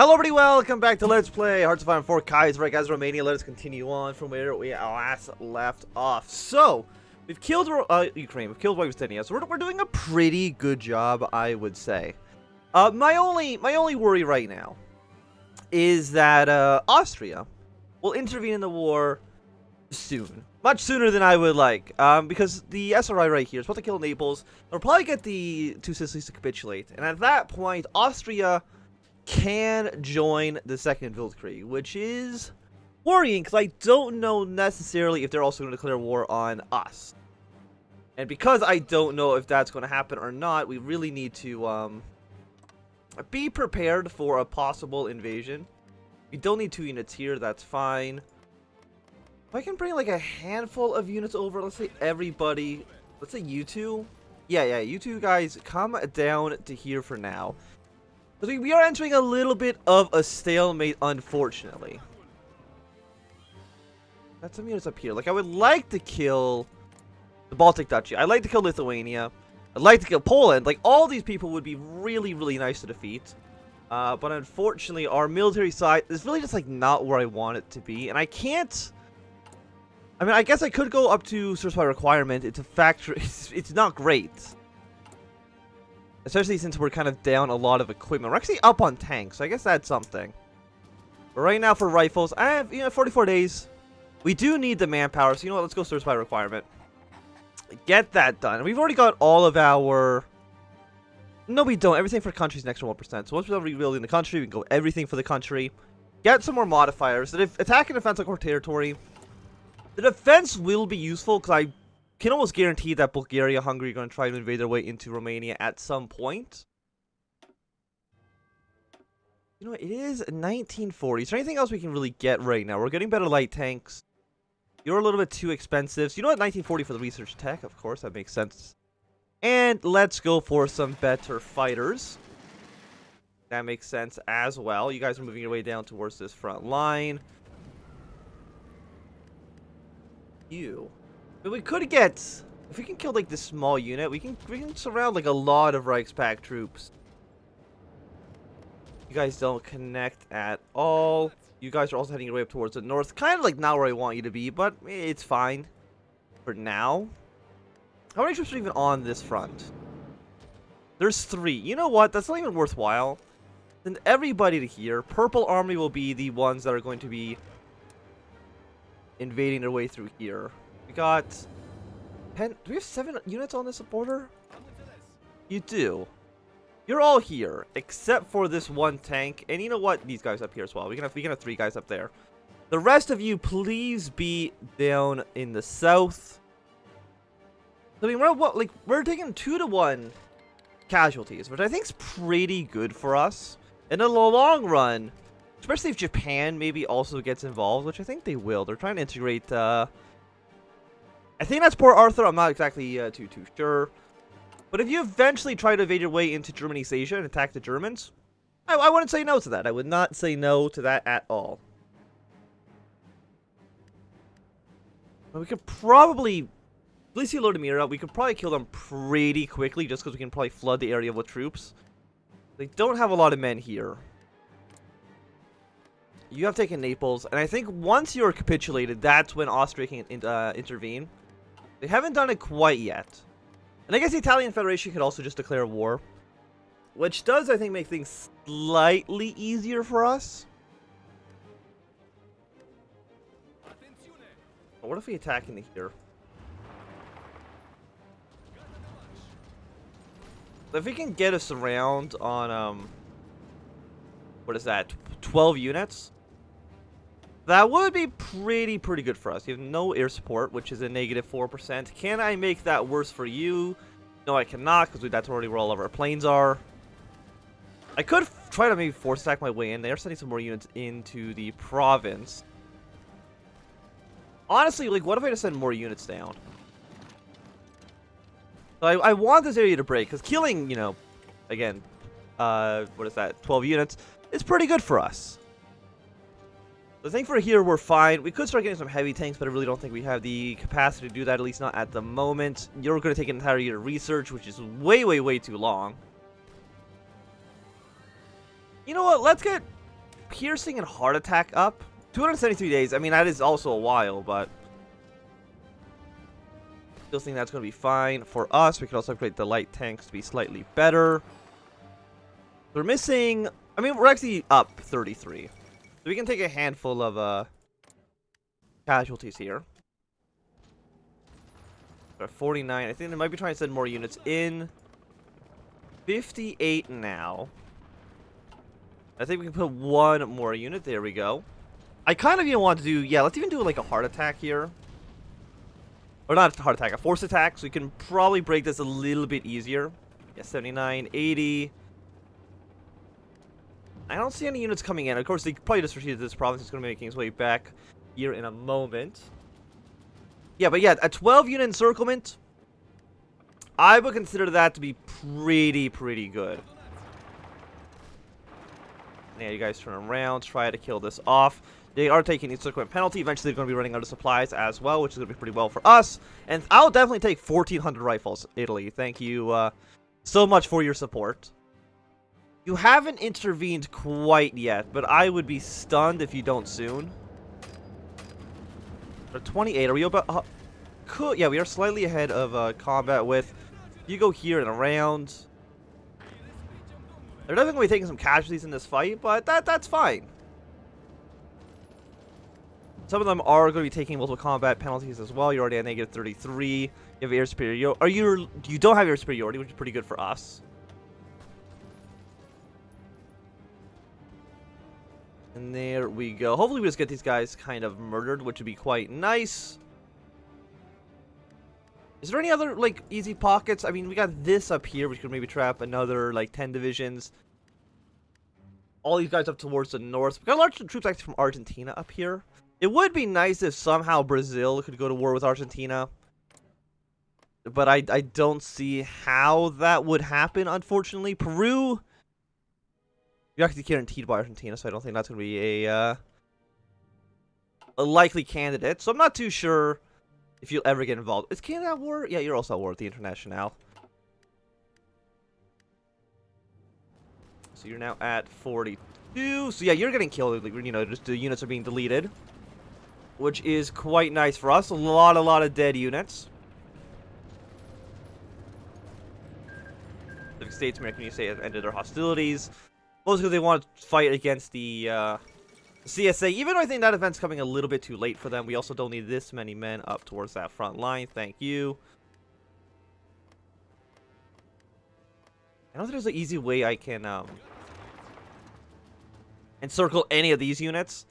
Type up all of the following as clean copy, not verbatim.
Hello everybody, welcome back to Let's Play Hearts of Iron 4 Kaiserreich Romania. Let us continue on from where we last left off. So, we've killed Ukraine, we've killed Argentina, so we're doing a pretty good job, I would say. My only worry right now is that Austria will intervene in the war soon. Much sooner than I would like, because the SRI right here is supposed to kill Naples. They'll probably get the two Sicilies to capitulate, and at that point, Austria can join the second Weltkrieg, which is worrying because I don't know necessarily if they're also going to declare war on us. And because I don't know if that's going to happen or not, we really need to be prepared for a possible invasion. We don't need 2 units here, that's fine. If I can bring like a handful of units over, let's say everybody, let's say you two. Yeah, you two guys come down to here for now. We are entering a little bit of a stalemate, unfortunately. Got some units up here. Like, I would like to kill the Baltic Duchy. I'd like to kill Lithuania. I'd like to kill Poland. Like, all these people would be really, really nice to defeat. But unfortunately, our military side is really just, like, not where I want it to be. And I can't... I mean, I guess I could go up to source by requirement. It's a factory. It's not great. Especially since we're kind of down a lot of equipment. We're actually up on tanks, so I guess that's something. But right now for rifles, I have, 44 days. We do need the manpower, so you know what, let's go source by requirement. Get that done. We've already got all of our... No, we don't. Everything for country is an extra 1%. So once we're done rebuilding the country, we can go everything for the country. Get some more modifiers. The attack and defense on core territory. The defense will be useful, because I can almost guarantee that Bulgaria, Hungary are going to try to invade their way into Romania at some point. You know what? It is 1940. Is there anything else we can really get right now? We're getting better light tanks. You're a little bit too expensive. So you know what? 1940 for the research tech. Of course, that makes sense. And let's go for some better fighters. That makes sense as well. You guys are moving your way down towards this front line. But we could get, if we can kill like this small unit, we can surround like a lot of Reichspakt troops. You guys don't connect at all. You guys are also heading your way up towards the north. Kind of like not where I want you to be, but it's fine for now. How many troops are even on this front? There's 3. You know what? That's not even worthwhile. Send everybody to here. Purple Army will be the ones that are going to be invading their way through here. We got 10. Do we have 7 units on this border? You do. You're all here, except for this one tank. And you know what? These guys up here as well. We can have 3 guys up there. The rest of you, please be down in the south. I mean, we're taking 2-to-1 casualties, which I think is pretty good for us. And in the long run, especially if Japan maybe also gets involved, which I think they will. They're trying to integrate, I think that's Port Arthur. I'm not exactly too sure. But if you eventually try to invade your way into Germany's Asia and attack the Germans, I wouldn't say no to that. I would not say no to that at all. But we could probably, at least see Lodimir, we could probably kill them pretty quickly just because we can probably flood the area with troops. They don't have a lot of men here. You have taken Naples, and I think once you're capitulated, that's when Austria can intervene. They haven't done it quite yet. And I guess the Italian Federation could also just declare war. Which does, I think, make things slightly easier for us. But what if we attack into here? If we can get us around on, what is that, 12 units? That would be pretty good for us. You have no air support, which is a negative 4%. Can I make that worse for you? No, I cannot, because that's already where all of our planes are. I could try to maybe force attack my way in. They are sending some more units into the province. Honestly, like, what if I just send more units down? So I want this area to break, because killing, you know, again, what is that, 12 units, is pretty good for us. I think for here, we're fine. We could start getting some heavy tanks, but I really don't think we have the capacity to do that, at least not at the moment. You're going to take an entire year to research, which is way too long. You know what? Let's get piercing and heart attack up. 273 days. I mean, that is also a while, but still think that's going to be fine for us. We can also upgrade the light tanks to be slightly better. We're missing. I mean, we're actually up 33, so we can take a handful of casualties here. 49. I think they might be trying to send more units in. 58 now. I think we can put one more unit. There we go. I kind of even want to do, yeah, let's even do like a heart attack here. Or not a heart attack, a force attack. So we can probably break this a little bit easier. Yeah, 79, 80. I don't see any units coming in. Of course, they probably just retreated this province. It's going to be making its way back here in a moment. Yeah, but yeah, a 12-unit encirclement, I would consider that to be pretty good. Yeah, you guys turn around, try to kill this off. They are taking the encirclement penalty. Eventually, they're going to be running out of supplies as well, which is going to be pretty well for us. And I'll definitely take 1,400 rifles, Italy. Thank you so much for your support. You haven't intervened quite yet, but I would be stunned if you don't soon. 28. Are we about? Cool. Yeah, we are slightly ahead of combat with. You go here and around. They're definitely going to be taking some casualties in this fight, but that's fine. Some of them are going to be taking multiple combat penalties as well. You're already at negative 33. You have air superiority. You don't have air superiority, which is pretty good for us. And there we go. Hopefully we just get these guys kind of murdered, which would be quite nice. Is there any other, like, easy pockets? I mean, we got this up here, which could maybe trap another, like, 10 divisions. All these guys up towards the north. We got large troops actually from Argentina up here. It would be nice if somehow Brazil could go to war with Argentina. But I don't see how that would happen, unfortunately. Peru, you're actually guaranteed by Argentina, so I don't think that's going to be a likely candidate. So I'm not too sure if you'll ever get involved. Is Canada at war? Yeah, you're also at war with the Internationale. So you're now at 42. So yeah, you're getting killed. You know, just the units are being deleted, which is quite nice for us. A lot of dead units. Pacific States, American United States have ended their hostilities. Mostly because they want to fight against the CSA. Even though I think that event's coming a little bit too late for them. We also don't need this many men up towards that front line. Thank you. I don't think there's an easy way I can encircle any of these units.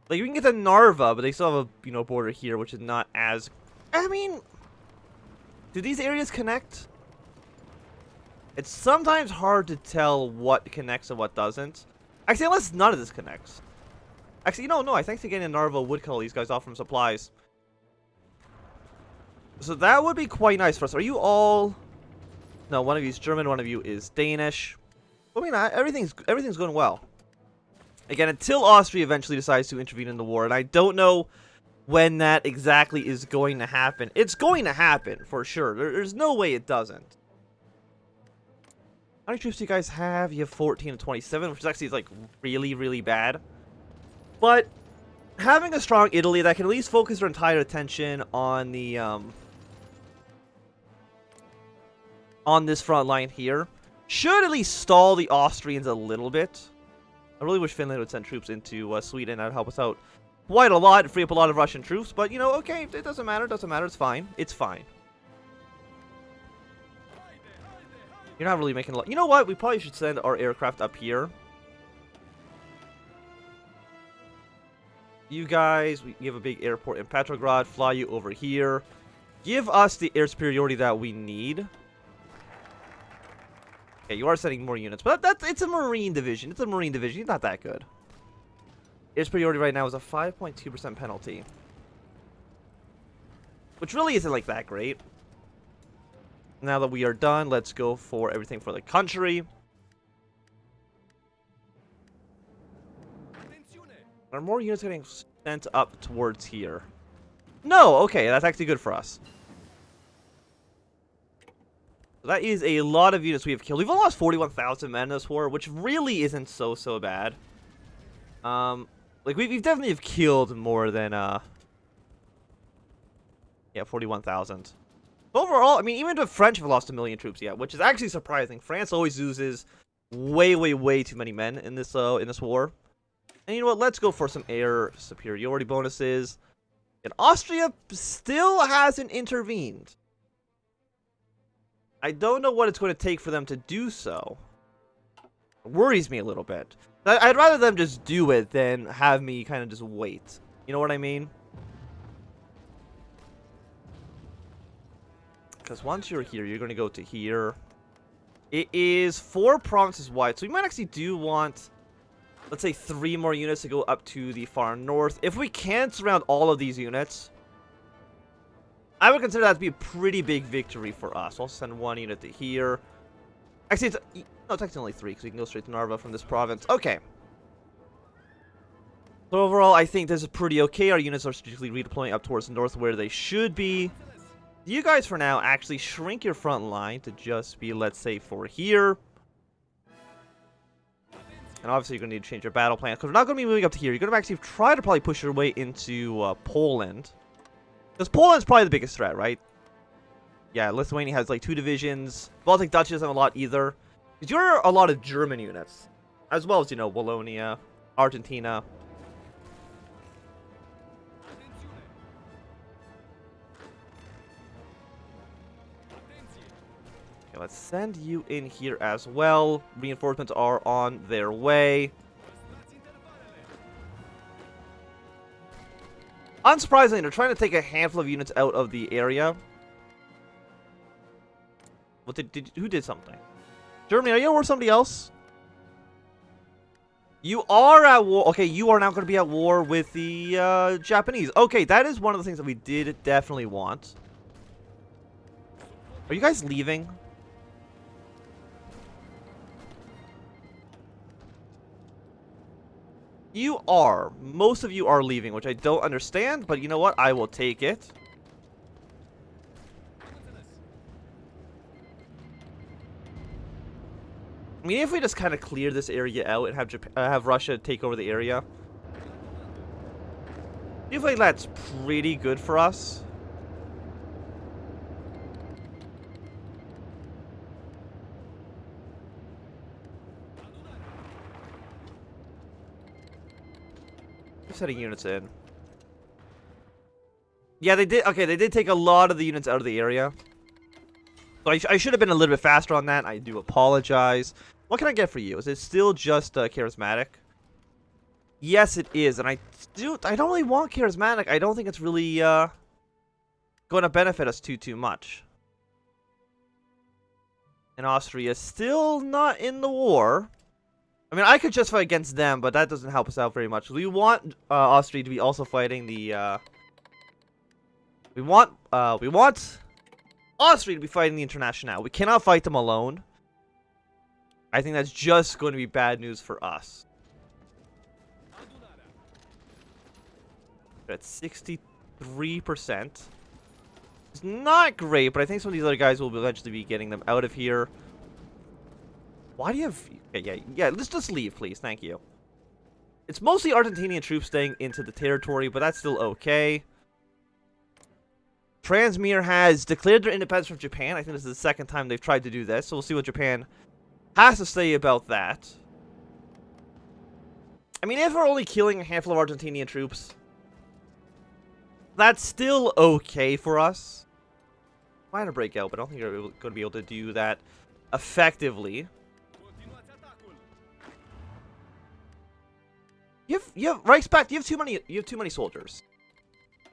Like, you can get to Narva, but they still have a, you know, border here, which is not as... I mean, do these areas connect? It's sometimes hard to tell what connects and what doesn't. Actually, unless none of this connects. Actually, no, I think getting to Narva would cut all these guys off from supplies. So that would be quite nice for us. Are you all... No, one of you is German, one of you is Danish. I mean, everything's going well. Again, until Austria eventually decides to intervene in the war, and I don't know when that exactly is going to happen. It's going to happen, for sure. There's no way it doesn't. How many troops do you guys have? You have 14 and 27, which is actually, like, really bad. But having a strong Italy that can at least focus their entire attention on the, on this front line here should at least stall the Austrians a little bit. I really wish Finland would send troops into Sweden. That would help us out quite a lot and free up a lot of Russian troops. But, you know, okay, it doesn't matter. It doesn't matter. It's fine. It's fine. You're not really making a lot. You know what? We probably should send our aircraft up here. You guys, we have a big airport in Petrograd. Fly you over here. Give us the air superiority that we need. Okay, you are sending more units, but it's a Marine division. It's a Marine division. It's not that good. Air superiority right now is a 5.2% penalty, which really isn't like that great. Now that we are done, let's go for everything for the country. Are more units getting sent up towards here? No, okay, that's actually good for us. So that is a lot of units we have killed. We've only lost 41,000 men in this war, which really isn't so bad. Like we've definitely have killed more than yeah, 41,000. Overall, I mean, even the French have lost 1 million troops yet, which is actually surprising. France always loses way too many men in this war. And you know what? Let's go for some air superiority bonuses. And Austria still hasn't intervened. I don't know what it's going to take for them to do so. It worries me a little bit. I'd rather them just do it than have me kind of just wait. You know what I mean? Because once you're here, you're going to go to here. It is 4 provinces wide, so we might actually do want, let's say, 3 more units to go up to the far north. If we can surround all of these units, I would consider that to be a pretty big victory for us. I'll send 1 unit to here. Actually, it's actually only 3, because we can go straight to Narva from this province. Okay. So overall, I think this is pretty okay. Our units are strategically redeploying up towards the north where they should be. You guys, for now, actually shrink your front line to just be, let's say, for here. And obviously, you're going to need to change your battle plan, because we're not going to be moving up to here. You're going to actually try to probably push your way into Poland. Because Poland's probably the biggest threat, right? Yeah, Lithuania has, like, 2 divisions. Baltic Dutch doesn't have a lot either. Because you're a lot of German units. As well as, you know, Wallonia, Argentina. Let's send you in here as well. Reinforcements are on their way. Unsurprisingly, they're trying to take a handful of units out of the area. What who did something? Germany, are you at war with somebody else? You are at war. Okay, you are now going to be at war with the Japanese. Okay, that is one of the things that we did definitely want. Are you guys leaving? You are. Most of you are leaving, which I don't understand, but you know what? I will take it. I mean, if we just kind of clear this area out and have Russia take over the area, I feel like that's pretty good for us. Setting units in. Yeah, they did. Okay, they did take a lot of the units out of the area. So I should have been a little bit faster on that. I do apologize. What can I get for you? Is it still just charismatic? Yes, it is. And I don't really want charismatic. I don't think it's really going to benefit us too much. And Austria is still not in the war. I mean, I could just fight against them, but that doesn't help us out very much. We want Austria to be also fighting the. We want Austria to be fighting the Internationale. We cannot fight them alone. I think that's just going to be bad news for us. We're at 63%. It's not great, but I think some of these other guys will eventually be getting them out of here. Why do you have... Yeah, let's just leave, please. Thank you. It's mostly Argentinian troops staying into the territory, but that's still okay. Transmir has declared their independence from Japan. I think this is the 2nd time they've tried to do this, so we'll see what Japan has to say about that. I mean, if we're only killing a handful of Argentinian troops, that's still okay for us. Trying to break out, but I don't think we're going to be able to do that effectively. You have Reichspakt. You have too many soldiers.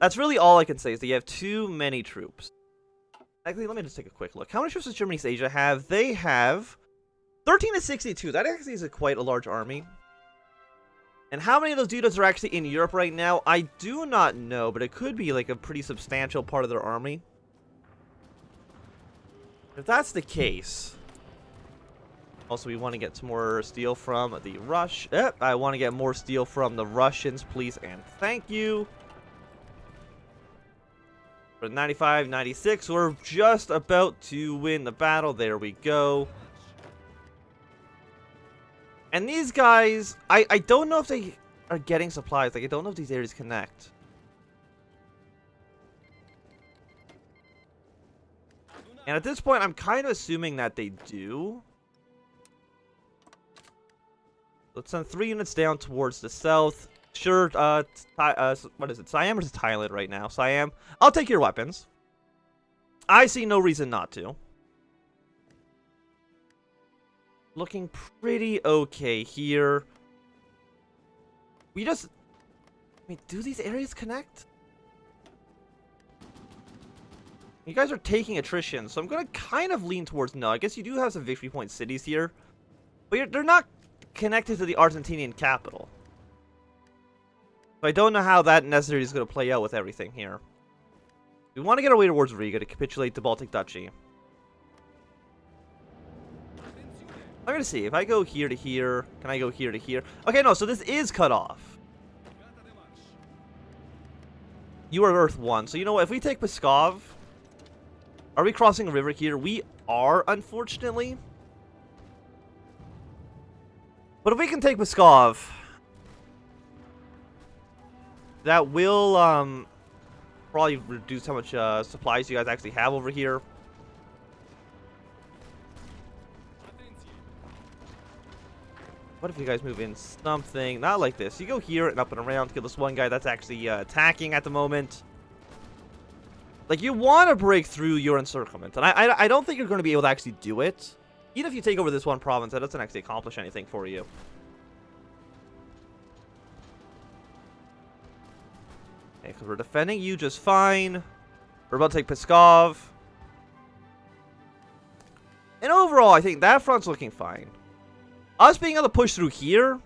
That's really all I can say is that you have too many troops. Actually, let me just take a quick look. How many troops does Germany East Asia have? They have 13 to 62. That actually is quite a large army. And how many of those dudes are actually in Europe right now? I do not know, but it could be like a pretty substantial part of their army. If that's the case. Also, we want to get some more steel from the Rush. I want to get more steel from the Russians, please and thank you. For 95, 96, we're just about to win the battle. There we go. And these guys, I don't know if they... are getting supplies. Like, I don't know if these areas connect. And at this point, I'm kind of assuming that they do. Let's send 3 units down towards the south. Sure, what is it? Siam or is it Thailand right now? Siam. I'll take your weapons. I see no reason not to. Looking pretty okay here. We just... I mean, do these areas connect? You guys are taking attrition, so I'm going to kind of lean towards no. I guess you do have some victory point cities here. But they're not connected to the Argentinian capital. So I don't know how that necessarily is going to play out with everything here. We want to get our way towards Riga to capitulate the Baltic Duchy. I'm going to see. If I go here to here, can I go here to here? Okay, no, so this is cut off. You are Earth 1. So you know what? If we take Pskov... Are we crossing a river here? We are, unfortunately. But if we can take Pskov, that will probably reduce how much supplies you guys actually have over here. What if you guys move in something? Not like this. You go here and up and around, kill this one guy that's actually attacking at the moment. Like, you want to break through your encirclement, and I don't think you're going to be able to actually do it. Even if you take over this one province, that doesn't actually accomplish anything for you. Okay, because we're defending you just fine. We're about to take Pskov. And overall, I think that front's looking fine. Us being able to push through here,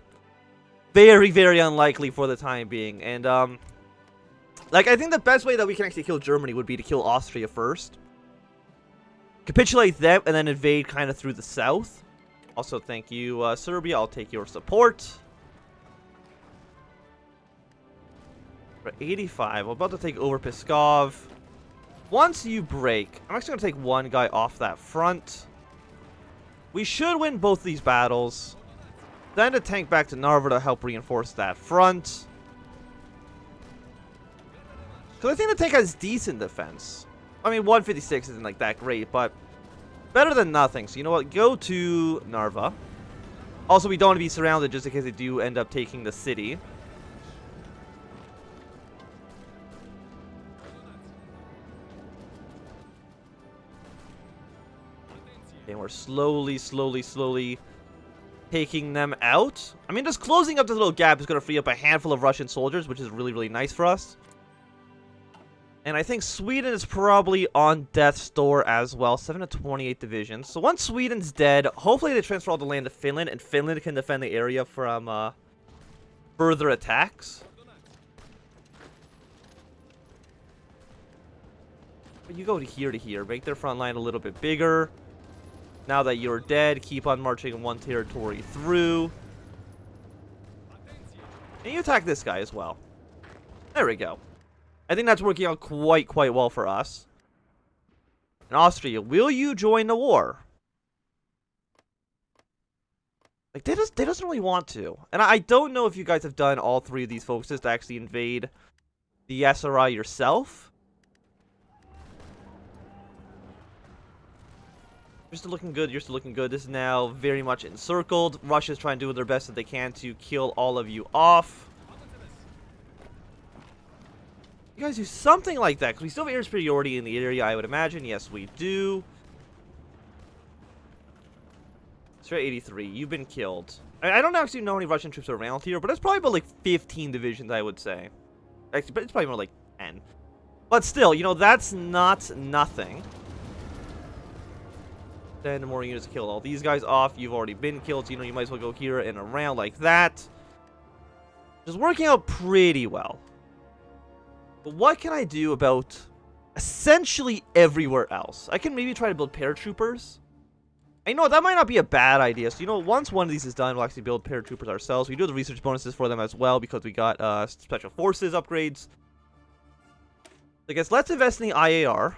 very, very unlikely for the time being. And, like, I think the best way that we can actually kill Germany would be to kill Austria first. Capitulate them, and then invade kind of through the south. Also, thank you, Serbia. I'll take your support. For 85. We're about to take over Pskov. Once you break, I'm actually going to take one guy off that front. We should win both these battles. Then to tank back to Narva to help reinforce that front. Because I think the tank has decent defense. I mean, 156 isn't like that great, but better than nothing. So you know what? Go to Narva. Also, we don't want to be surrounded just in case they do end up taking the city. And we're slowly taking them out. I mean, just closing up this little gap is going to free up a handful of Russian soldiers, which is really, really nice for us. And I think Sweden is probably on death's door as well. 7 to 28 divisions. So once Sweden's dead, hopefully they transfer all the land to Finland, and Finland can defend the area from further attacks. But you go to here, make their front line a little bit bigger. Now that you're dead, keep on marching one territory through. And you attack this guy as well. There we go. I think that's working out quite well for us. And Austria, will you join the war? Like, they doesn't really want to. And I don't know if you guys have done all 3 of these focuses to actually invade the SRI yourself. You're still looking good. You're still looking good. This is now very much encircled. Russia's trying to do their best that they can to kill all of you off. You guys do something like that, because we still have air superiority in the area, I would imagine. Yes, we do. Straight 83, you've been killed. I don't actually know how many Russian troops are around here, but it's probably about like 15 divisions, I would say. Actually, but it's probably more like 10. But still, you know, that's not nothing. 10 more units to kill all these guys off. You've already been killed, so you know you might as well go here and around like that. Just working out pretty well. But what can I do about essentially everywhere else? I can maybe try to build paratroopers. And you know what? That might not be a bad idea. So, you know, once one of these is done, we'll actually build paratroopers ourselves. We do the research bonuses for them as well because we got special forces upgrades. I guess let's invest in the IAR.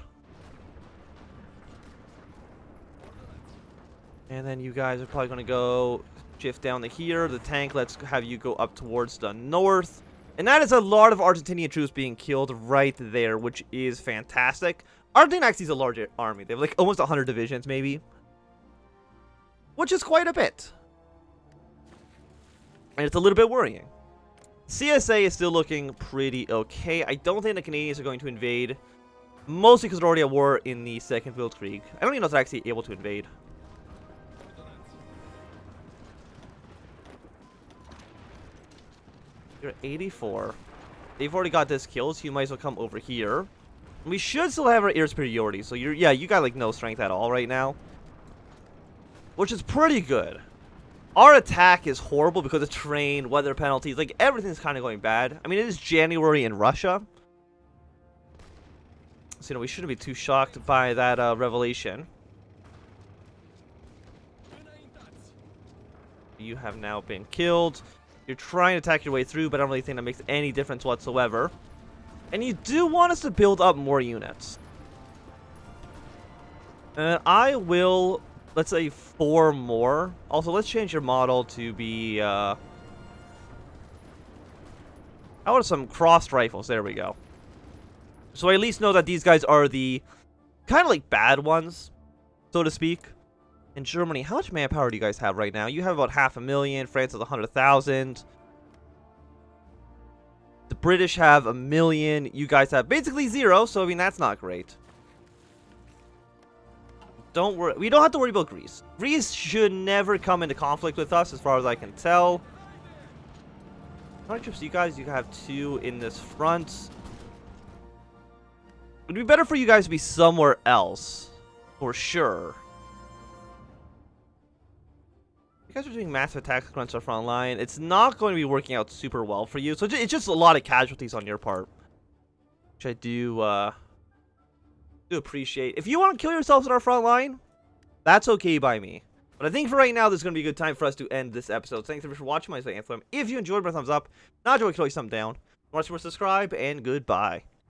And then you guys are probably going to go shift down to here. The tank, let's have you go up towards the north. And that is a lot of Argentinian troops being killed right there, which is fantastic. Argentina actually is a large army. They have like almost 100 divisions, maybe. Which is quite a bit. And it's a little bit worrying. CSA is still looking pretty okay. I don't think the Canadians are going to invade. Mostly because they're already at war in the Second Weltkrieg. I don't even know if they're actually able to invade. You're at 84. They've already got this kill, so you might as well come over here. We should still have our air superiority, so you got like no strength at all right now. Which is pretty good. Our attack is horrible because of terrain, weather penalties, like everything's kind of going bad. I mean, it is January in Russia. So, we shouldn't be too shocked by that revelation. You have now been killed. You're trying to attack your way through, but I don't really think that makes any difference whatsoever. And you do want us to build up more units. And I will, let's say, 4 more. Also, let's change your model to be, how about some crossed rifles? There we go. So I at least know that these guys are the kind of like bad ones, so to speak. In Germany, how much manpower do you guys have right now? You have about 500,000. France has 100,000. The British have 1 million. You guys have basically 0. So I mean that's not great. Don't worry. We don't have to worry about Greece. Greece should never come into conflict with us, as far as I can tell. How many troops do you guys? You have 2 in this front. It would be better for you guys to be somewhere else, for sure. You guys are doing massive attacks against our front line. It's not going to be working out super well for you. So it's just a lot of casualties on your part, which I do appreciate. If you want to kill yourselves at our front line, that's okay by me. But I think for right now, this is going to be a good time for us to end this episode. Thanks for watching. My name is Anthem. If you enjoyed, give a thumbs up. Not enjoy, click thumbs down. Want to subscribe, and goodbye.